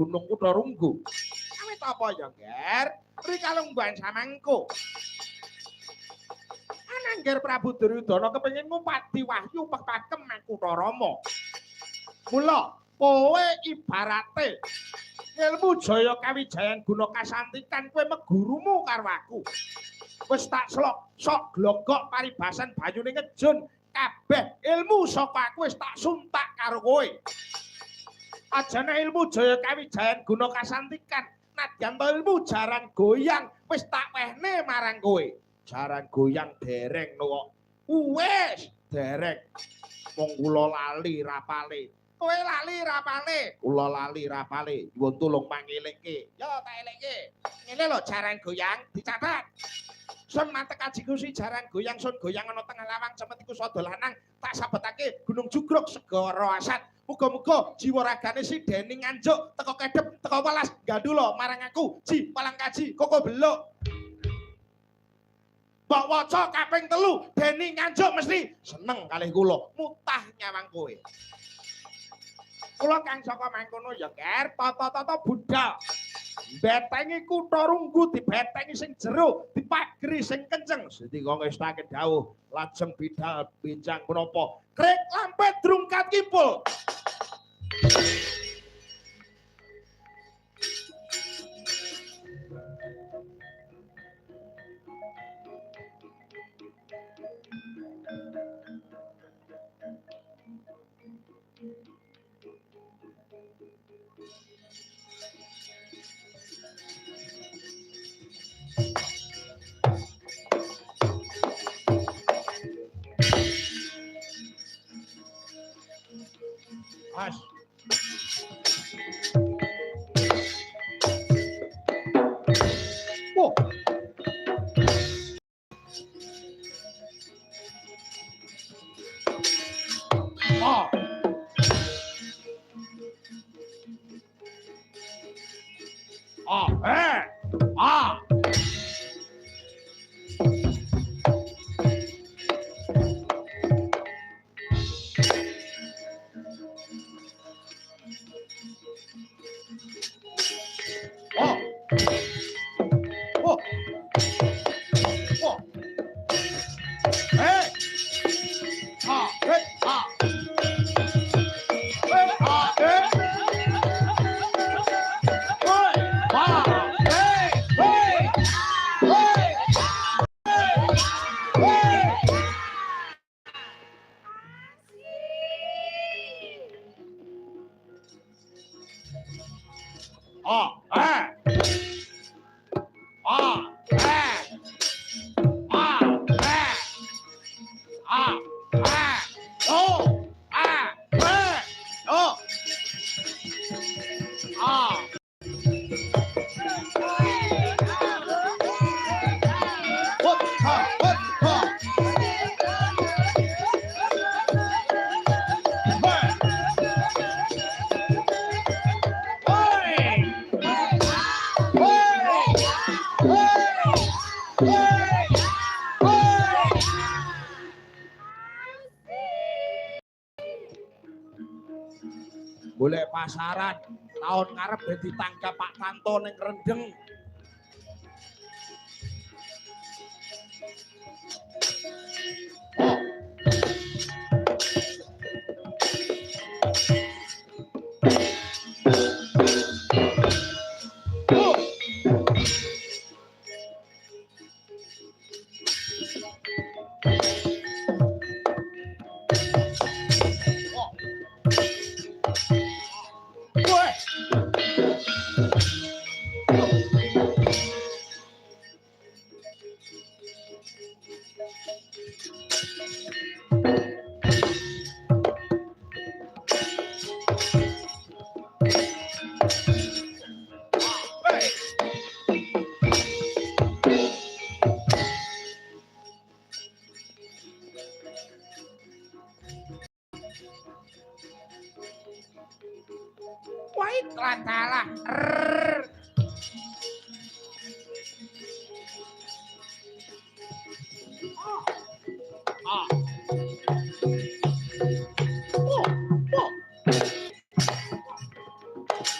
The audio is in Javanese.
Gunung Kudarunggu. Awit apa ya, Nger? Rikalungguhan samangku. Anangger Prabu Duryudana kepengin ngumpadi wahyu pekakem Kutha Rama. Mula kowe ibarate ilmu jaya kawijayan guna kasantikan kowe megurumu karo aku. Wis tak slok sok glogok paribasan banyune ngejun kabeh ilmu saka aku wis tak suntak karo kowe. Ajane ilmu jaya kawijayan guna kasantikan nadyan to ilmu jaran goyang wis tak wehne marang kowe. Jaran goyang dereng no. Wis dereng. Wong kula lali rapale. Kowe lali rapale. Kula lali rapale. Nyuwun tulung mangelikke. Yo tak elekke. Ngene lho jaran goyang dicatat. Sun mantek ajiku si jaran goyang sun goyang ana tengah lawang cemetiku sada lanang tak sabetake Gunung Jugruk segara asat. Muga-muga jiwa ragane si Dening Anjuk teko kedep teko welas gandula marang aku. Ji palang kaji koko beluk. Mbok waca kaping 3 Dening Anjuk mesti seneng kalih kula mutah nyawang kowe. Kula kang saka mangkono ya Ger tata-tata budal. Betengi Kudarunggu dibetengi sing jero, dipagri sing kenceng. Sedika ngestake dawuh, lajeng bidal bincang menapa. Krik lampet drungkat kimpul. As. Wah. Ah. Ah, ah. Boleh pasaran tahun ngarep dadi tangga Pak Tanto ning Rendeng. Wait lah.